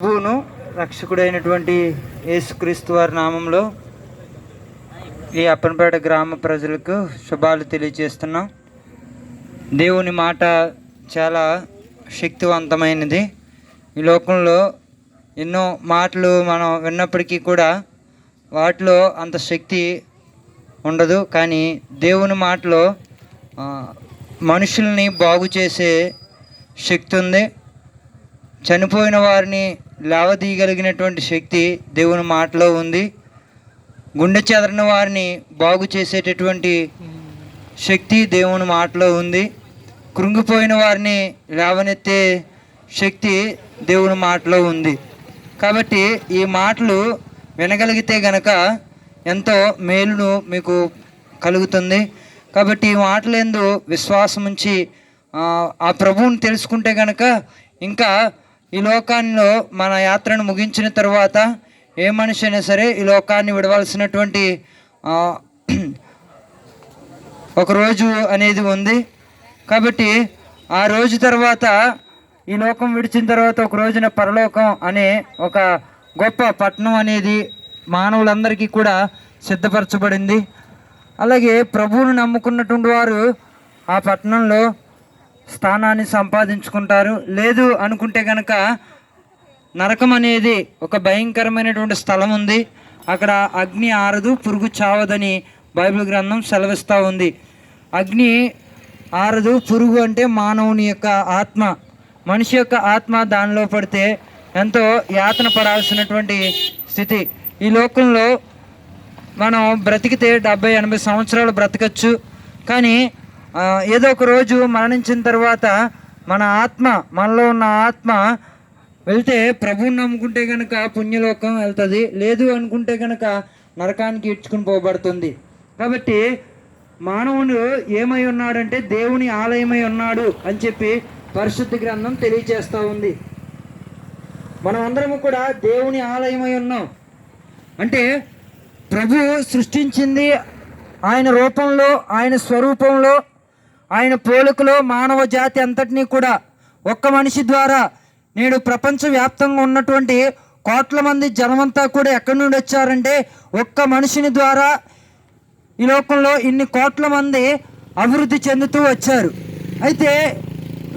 ప్రభువును రక్షకుడైనటువంటి యేసుక్రీస్తు వారి నామంలో ఈ అప్పనపేట గ్రామ ప్రజలకు శుభాలు తెలియజేస్తున్నాం. దేవుని మాట చాలా శక్తివంతమైనది. ఈ లోకంలో ఎన్నో మాటలు మనం విన్నప్పటికీ కూడా వాటిలో అంత శక్తి ఉండదు. కానీ దేవుని మాటలో మనుషుల్ని బాగు చేసే శక్తి ఉంది. చనిపోయిన వారిని లేవదీయగలిగినటువంటి శక్తి దేవుని మాటలో ఉంది. గుండె చెదరని వారిని బాగు చేసేటటువంటి శక్తి దేవుని మాటలో ఉంది. కృంగిపోయిన వారిని లేవనెత్తే శక్తి దేవుని మాటలో ఉంది. కాబట్టి ఈ మాటలు వినగలిగితే గనక ఎంతో మేలును మీకు కలుగుతుంది. కాబట్టి ఈ మాటలందు విశ్వాసం ఉంచి ఆ ప్రభువుని తెలుసుకుంటే గనక ఇంకా ఈ లోకాల్లో మన యాత్రను ముగించిన తర్వాత ఏ మనిషి అయినా సరే ఈ లోకాన్ని విడవలసినటువంటి ఒక రోజు అనేది ఉంది. కాబట్టి ఆ రోజు తర్వాత ఈ లోకం విడిచిన తర్వాత ఒక రోజున పరలోకం అనే ఒక గొప్ప పట్టణం అనేది మానవులందరికీ కూడా సిద్ధపరచబడింది. అలాగే ప్రభువును నమ్ముకున్నటువంటి వారు ఆ పట్టణంలో స్థానాన్ని సంపాదించుకుంటారు. లేదు అనుకుంటే కనుక నరకం అనేది ఒక భయంకరమైనటువంటి స్థలం ఉంది. అక్కడ అగ్ని ఆరదు, పురుగు చావదని బైబిల్ గ్రంథం సెలవిస్తూ ఉంది. అగ్ని ఆరదు, పురుగు అంటే మానవుని యొక్క ఆత్మ, మనిషి యొక్క ఆత్మ దానిలో పడితే ఎంతో యాతన పడాల్సినటువంటి స్థితి. ఈ లోకంలో మనం బ్రతికితే 70-80 సంవత్సరాలు బ్రతకచ్చు. కానీ ఏదో ఒక రోజు మరణించిన తర్వాత మన ఆత్మ, మనలో ఉన్న ఆత్మ వెళ్తే ప్రభువుని నమ్ముకుంటే కనుక పుణ్యలోకం వెళ్తుంది. లేదు అనుకుంటే కనుక నరకానికి ఇడ్చుకుని పోబడుతుంది. కాబట్టి మానవుడు ఏమై ఉన్నాడంటే దేవుని ఆలయమై ఉన్నాడు అని చెప్పి పరిశుద్ధ గ్రంథం తెలియజేస్తూ ఉంది. మనం అందరము కూడా దేవుని ఆలయమై ఉన్నాం. అంటే ప్రభు సృష్టించింది ఆయన రూపంలో, ఆయన స్వరూపంలో, ఆయన పోలికలో మానవ జాతి అంతటినీ కూడా ఒక్క మనిషి ద్వారా నేడు ప్రపంచవ్యాప్తంగా ఉన్నటువంటి కోట్ల మంది జనమంతా కూడా ఎక్కడి నుండి వచ్చారంటే ఒక్క మనిషిని ద్వారా ఈ లోకంలో ఇన్ని కోట్ల మంది అభివృద్ధి చెందుతూ వచ్చారు. అయితే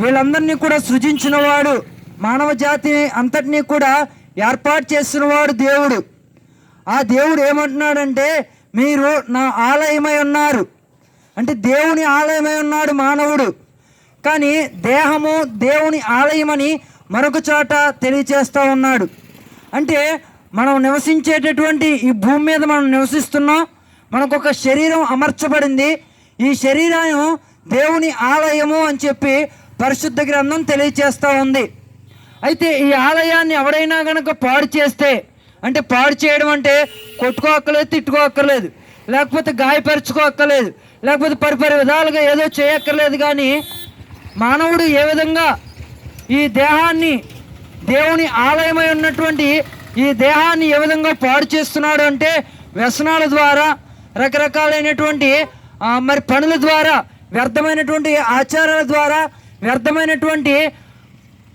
వీళ్ళందరినీ కూడా సృజించిన వాడు, మానవ జాతి అంతటినీ కూడా ఏర్పాటు చేసిన వాడు దేవుడు. ఆ దేవుడు ఏమంటున్నాడంటే మీరు నా ఆలయమై ఉన్నారు. అంటే దేవుని ఆలయమై ఉన్నాడు మానవుడు. కానీ దేహము దేవుని ఆలయమని మరొక చోట తెలియచేస్తూ ఉన్నాడు. అంటే మనం నివసించేటటువంటి ఈ భూమి మీద మనం నివసిస్తున్నాం. మనకు ఒక శరీరం అమర్చబడింది. ఈ శరీరం దేవుని ఆలయము అని చెప్పి పరిశుద్ధ గ్రంథం తెలియచేస్తూ ఉంది. అయితే ఈ ఆలయాన్ని ఎవరైనా కనుక పాడు చేస్తే, అంటే పాడు చేయడం అంటే కొట్టుకోక్కర్లేదు, తిట్టుకోక్కర్లేదు, లేకపోతే గాయపరుచుకోక్కర్లేదు, లేకపోతే పరిపరి విధాలుగా ఏదో చేయక్కర్లేదు. కానీ మానవుడు ఏ విధంగా ఈ దేహాన్ని, దేవుని ఆలయమై ఉన్నటువంటి ఈ దేహాన్ని ఏ విధంగా పాడు చేస్తున్నాడు అంటే వ్యసనాల ద్వారా, రకరకాలైనటువంటి మరి పనుల ద్వారా, వ్యర్థమైనటువంటి ఆచారాల ద్వారా, వ్యర్థమైనటువంటి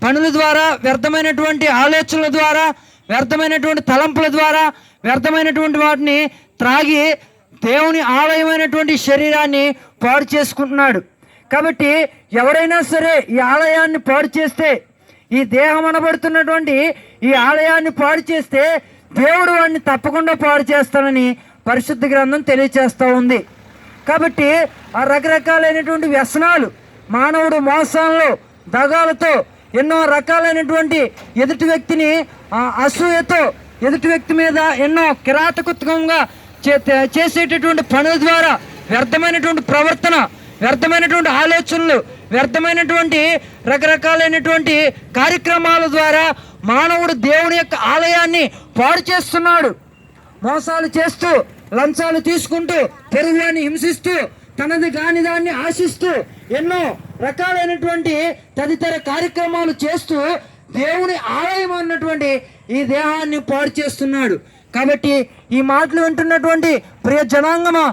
పనుల ద్వారా, వ్యర్థమైనటువంటి ఆలోచనల ద్వారా, వ్యర్థమైనటువంటి తలంపుల ద్వారా, వ్యర్థమైనటువంటి వాటిని త్రాగి దేవుని ఆలయమైనటువంటి శరీరాన్ని పాడు చేసుకుంటున్నాడు. కాబట్టి ఎవరైనా సరే ఈ ఆలయాన్ని పాడు చేస్తే, ఈ దేహం అనబడుతున్నటువంటి ఈ ఆలయాన్ని పాడు చేస్తే దేవుడు వాడిని తప్పకుండా పాడు చేస్తానని పరిశుద్ధ గ్రంథం తెలియచేస్తూ ఉంది. కాబట్టి ఆ రకరకాలైనటువంటి వ్యసనాలు, మానవుడు మోసాల్లో, దగాలతో, ఎన్నో రకాలైనటువంటి ఎదుటి వ్యక్తిని అసూయతో, ఎదుటి వ్యక్తి మీద ఎన్నో కిరాతకత్వంగా చేసేటటువంటి పనుల ద్వారా, వ్యర్థమైనటువంటి ప్రవర్తన, వ్యర్థమైనటువంటి ఆలోచనలు, వ్యర్థమైనటువంటి రకరకాలైనటువంటి కార్యక్రమాల ద్వారా మానవుడు దేవుని యొక్క ఆలయాన్ని పాడు చేస్తున్నాడు. మోసాలు చేస్తూ, లంచాలు తీసుకుంటూ, పొరుగువాన్ని హింసిస్తూ, తనది కాని దాన్ని ఆశిస్తూ, ఎన్నో రకాలైనటువంటి తదితర కార్యక్రమాలు చేస్తూ దేవుని ఆలయం అన్నటువంటి ఈ దేహాన్ని పాడు చేస్తున్నాడు. కాబట్టి ఈ మాటలు వింటున్నటువంటి ప్రియ జనాంగమా,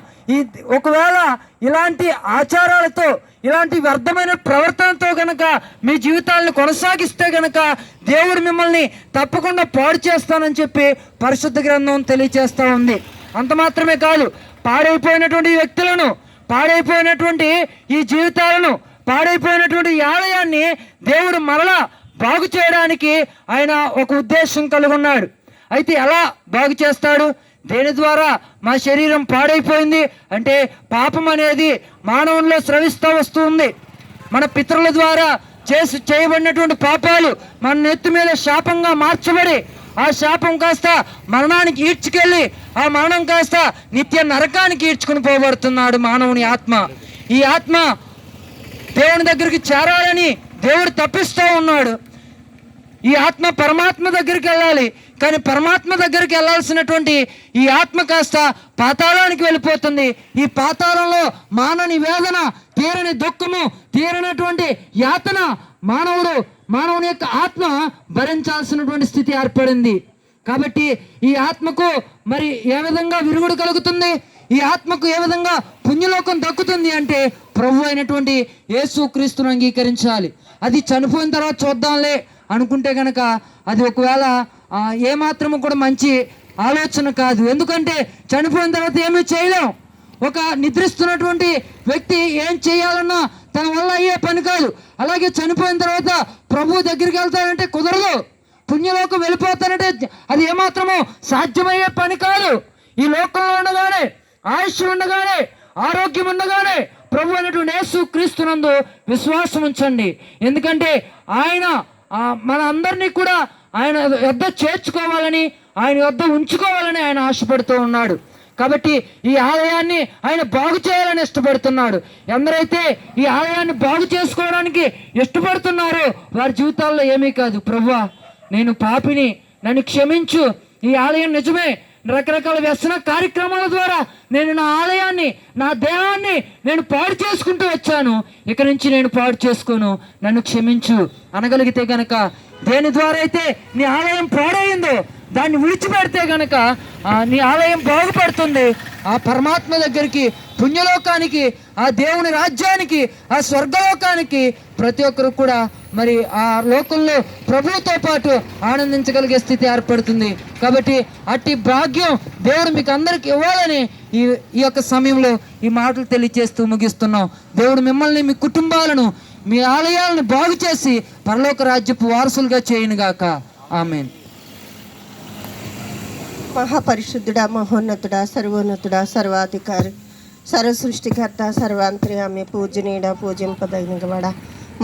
ఒకవేళ ఇలాంటి ఆచారాలతో, ఇలాంటి వ్యర్థమైన ప్రవర్తనతో గనక మీ జీవితాలను కొనసాగిస్తే గనక దేవుడు మిమ్మల్ని తప్పకుండా పాడు చేస్తానని చెప్పి పరిశుద్ధ గ్రంథం తెలియచేస్తూ ఉంది. అంత మాత్రమే కాదు, పాడైపోయినటువంటి వ్యక్తులను, పాడైపోయినటువంటి ఈ జీవితాలను, పాడైపోయినటువంటి ఈ ఆలయాన్ని దేవుడు మరలా బాగు చేయడానికి ఆయన ఒక ఉద్దేశం కలిగి ఉన్నాడు. అయితే ఎలా బాగు చేస్తాడు? దేని ద్వారా? మా శరీరం పాడైపోయింది అంటే పాపం అనేది మానవుల్లో స్రవిస్తూ వస్తుంది. మన పితరుల ద్వారా చేయబడినటువంటి పాపాలు మన నెత్తి మీద శాపంగా మార్చబడి ఆ శాపం కాస్త మరణానికి ఈడ్చుకెళ్ళి ఆ మరణం కాస్త నిత్య నరకానికి ఈడ్చుకుని పోబడుతున్నాడు మానవుని ఆత్మ. ఈ ఆత్మ దేవుని దగ్గరికి చేరాలని దేవుడు తప్పిస్తూ ఉన్నాడు. ఈ ఆత్మ పరమాత్మ దగ్గరికి వెళ్ళాలి, కానీ పరమాత్మ దగ్గరికి వెళ్ళాల్సినటువంటి ఈ ఆత్మ కాస్త పాతాళానికి వెళ్ళిపోతుంది. ఈ పాతాళంలో మానని వేదన, తీరని దుఃఖము, తీరనటువంటి యాతన మానవుని యొక్క ఆత్మ భరించాల్సినటువంటి స్థితి ఏర్పడింది. కాబట్టి ఈ ఆత్మకు మరి ఏ విధంగా విరుగుడు కలుగుతుంది? ఈ ఆత్మకు ఏ విధంగా పుణ్యలోకం దక్కుతుంది అంటే ప్రభు అయినటువంటి యేసుక్రీస్తును అంగీకరించాలి. అది చనిపోయిన తర్వాత చూద్దాంలే అనుకుంటే కనుక అది ఒకవేళ ఏమాత్రము కూడా మంచి ఆలోచన కాదు. ఎందుకంటే చనిపోయిన తర్వాత ఏమీ చేయలేం. ఒక నిద్రిస్తున్నటువంటి వ్యక్తి ఏం చేయాలన్నా తన వల్ల అయ్యే పని కాదు. అలాగే చనిపోయిన తర్వాత ప్రభు దగ్గరికి వెళ్తానంటే కుదరదు. పుణ్యలోకం వెళ్ళిపోతానంటే అది ఏమాత్రము సాధ్యమయ్యే పని కాదు. ఈ లోకంలో ఉండగానే, ఆయుష్ ఉండగానే, ఆరోగ్యం ఉండగానే ప్రభు అనేటువంటి యేసుక్రీస్తునందు విశ్వాసం ఉంచండి. ఎందుకంటే ఆయన మన అందరినీ కూడా ఆయన యొద్ద చేర్చుకోవాలని, ఆయన యొద్ద ఉంచుకోవాలని ఆయన ఆశపడుతూ ఉన్నాడు. కాబట్టి ఈ ఆలయాన్ని ఆయన బాగు చేయాలని ఇష్టపడుతున్నాడు. ఎందరైతే ఈ ఆలయాన్ని బాగు చేసుకోవడానికి ఇష్టపడుతున్నారో వారి జీవితాల్లో ఏమీ కాదు, ప్రభువా నేను పాపిని, నన్ను క్షమించు. ఈ ఆలయం నిజమే రకరకాల వ్యసన కార్యక్రమాల ద్వారా నేను నా ఆలయాన్ని, నా దేహాన్ని నేను పాడు చేసుకుంటూ వచ్చాను, ఇక నుంచి నేను పాడు చేసుకోను, నన్ను క్షమించు అనగలిగితే గనక, దేని ద్వారా అయితే నీ ఆలయం పాడైందో దాన్ని విడిచిపెడితే గనక నీ ఆలయం బాగుపడుతుంది. ఆ పరమాత్మ దగ్గరికి, పుణ్యలోకానికి, ఆ దేవుని రాజ్యానికి, ఆ స్వర్గలోకానికి ప్రతి ఒక్కరు కూడా మరి ఆ లోకంలో ప్రభువుతో పాటు ఆనందించగలిగే స్థితి ఏర్పడుతుంది. కాబట్టి అట్టి భాగ్యం దేవుడు మీకు అందరికి ఇవ్వాలని ఈ యొక్క సమయంలో ఈ మాటలు తెలియజేస్తూ ముగిస్తున్నాం. దేవుడు మిమ్మల్ని, మీ కుటుంబాలను, మీ ఆలయాలను బాగు చేసి పరలోక రాజ్యపు వారసులుగా చేయనుగాక. ఆమేన్. మహాపరిశుద్ధుడా, మహోన్నతుడా, సర్వోన్నతుడా, సర్వాధికారి, సర్వసృష్టికర్త, సర్వాంతర్యామి, పూజనీయుడా, పూజింపదగినవాడా,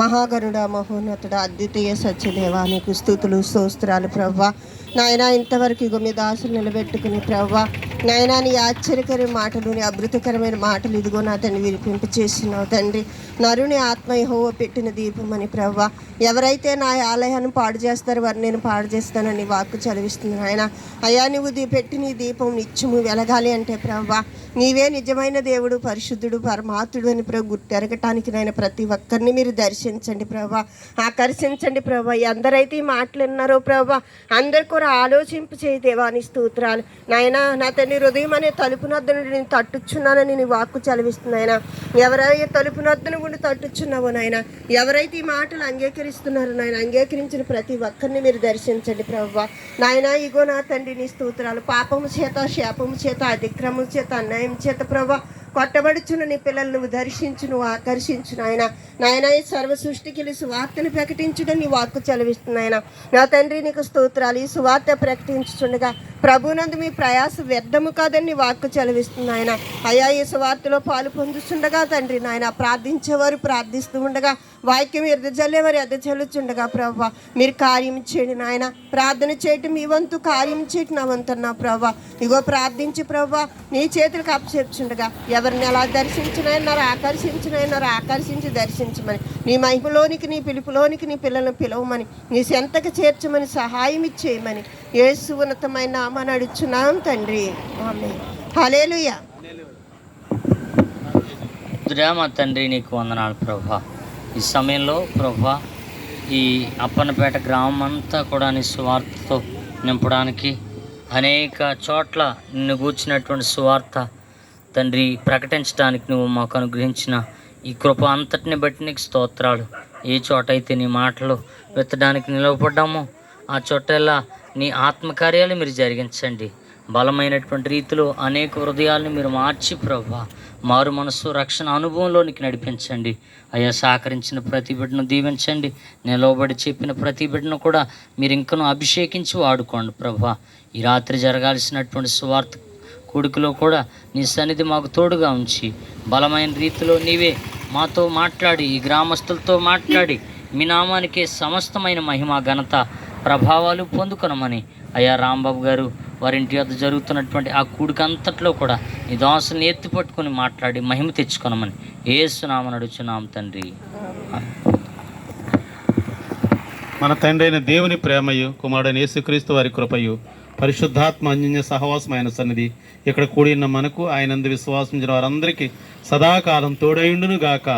మహాగరుడా, మహోన్నతుడా, అద్వితీయ సత్యదేవా, నీకు స్తుతులు స్తోత్రాలు ప్రవ్వా. నాయన ఇంతవరకు ఇగో మీ దాసులు నిలబెట్టుకుని ప్రవ్వా, నాయన నీ ఆశ్చర్యకర మాటలు, నీ అమృతకరమైన మాటలు ఇదిగో నా తండ్రి వినిపింప చేసినావు తండ్రి. నరుని ఆత్మ యెహోవా పెట్టిన దీపం అని ప్రవ్వా, ఎవరైతే నా ఆలయాన్ని పాడు చేస్తారో వారిని నేను పాడు చేస్తానని వాక్కు చదివిస్తున్నాను ఆయన. అయ్యా నువ్వు పెట్టిన ఈ దీపం నిత్యము వెలగాలి అంటే ప్రవ్వా, నీవే నిజమైన దేవుడు, పరిశుద్ధుడు, పరమాత్ముడు అని ప్రభు గుర్తెరగటానికి నాయన ప్రతి ఒక్కరిని మీరు దర్శించండి ప్రభా, ఆకర్షించండి ప్రభా. ఎందరైతే ఈ మాటలు విన్నారో ప్రభా అందరు కూడా ఆలోచింపు చేయి దేవాని స్తోత్రాలు. నాయన నా తండ్రి హృదయం అనే తలుపునొద్దను నేను తట్టుచున్నానని నీ వాక్కు చదివిస్తున్నాయన. ఎవరైతే తలుపునొద్దను గుండి తట్టుచున్నావో నాయన, ఎవరైతే ఈ మాటలు అంగీకరిస్తున్నారో నాయన, అంగీకరించిన ప్రతి ఒక్కరిని మీరు దర్శించండి ప్రభా. నాయన ఇగో నా తండ్రి నీ స్తోత్రాలు. పాపము చేత, శాపము చేత, అతిక్రమం చేత, అన్యాయం చేత ప్రభా కొట్టబడుచున్న నీ పిల్లలు నువ్వు దర్శించు, నువ్వు ఆకర్షించు నాయన. నాయన ఈ సర్వ సృష్టికి సువార్తను ప్రకటించడం నీ వాక్కు చదివిస్తున్నాయన. నా తండ్రి నీకు స్తోత్రాలు. ఈ సువార్త ప్రకటించుచుండగా ప్రభునందు మీ ప్రయాస వ్యర్థము కాదని నీ వాక్కు చదివిస్తున్నాయన. అయ్యా ఈ సువార్తలో పాలు పొందుతుండగా తండ్రి నాయన, ప్రార్థించేవారు ప్రార్థిస్తూ ఉండగా, వాక్యం ఎద్దజల్లేవారు ఎద్దజల్లుచుండగా ప్రభా మీరు కార్యం చేయండి నాయన. ప్రార్థన చేయటం మీ వంతు, కార్యం చేయటం నా వంతు అన్నా ప్రభా. ఇగో ప్రార్థించి ప్రభా నీ చేతులకు అప్పచెప్పుచుండగా ఎవరిని ఎలా దర్శించినాయన్నారు, ఆకర్షించినాయన్నారు, ఆకర్షించి దర్శించమని, నీ మహిమలోనికి, నీ పిలుపులోనికి నీ పిల్లలను పిలవమని, నీ సెంతకు చేర్చమని, సహాయం ఇచ్చేయమని యేసు ఉన్నతమైన నామమున అడుగుచున్నాం తండ్రి. ఆమేన్. హల్లెలూయా. మా తండ్రి నీకు వందనాలు ప్రభా. ఈ సమయంలో ప్రభా ఈ అప్పన్నపేట గ్రామం అంతా కూడా నీ సువార్తతో నింపడానికి, అనేక చోట్ల నిన్ను గూర్చినటువంటి సువార్త తండ్రి ప్రకటించడానికి నువ్వు మాకు అనుగ్రహించిన ఈ కృప అంతటిని బట్టి నీకు స్తోత్రాలు. ఏ చోట అయితే నీ మాటలు విత్తడానికి నిలవబడ్డామో ఆ చోటల్లా నీ ఆత్మకార్యాలు మీరు జరిగించండి. బలమైనటువంటి రీతిలో అనేక హృదయాలను మీరు మార్చి ప్రభా మారు మనసు రక్షణ అనుభవంలోనికి నడిపించండి. అయ్యా సహకరించిన ప్రతి బిడ్డను దీవించండి. నిలవబడి చెప్పిన ప్రతి బిడ్డను కూడా మీరు ఇంకనూ అభిషేకించి వాడుకోండి ప్రభా. ఈ రాత్రి జరగాల్సినటువంటి సువార్త కూడికలో కూడా నీ సన్నిధి మాకు తోడుగా ఉంచి బలమైన రీతిలో నీవే మాతో మాట్లాడి ఈ గ్రామస్తులతో మాట్లాడి మీ నామానికే సమస్తమైన మహిమ ఘనత ప్రభావాలు పొందుకొనమని అయ్యా రాంబాబు గారు వారింటి వద్ద జరుగుతున్నటువంటి ఆ కూడిక అంతట్లో కూడా నీ దాసుల్ని ఎత్తి పట్టుకొని మాట్లాడి మహిమ తెచ్చుకొనమని యేసునామమున అడుగుచున్నాం తండ్రి. మన తండ్రి అయిన దేవుని ప్రేమయు కుమారుడైన యేసుక్రీస్తు వారి కృపయు పరిశుద్ధాత్మ అన్యోన్య సహవాసమైన సన్నిధి ఇక్కడ కూడిన మనకు ఆయనందు విశ్వాసించిన వారందరికీ సదాకాలం తోడైండును గాక.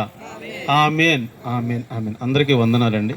ఆమేన్ ఆమేన్ ఆమేన్. అందరికీ వందనాలండి.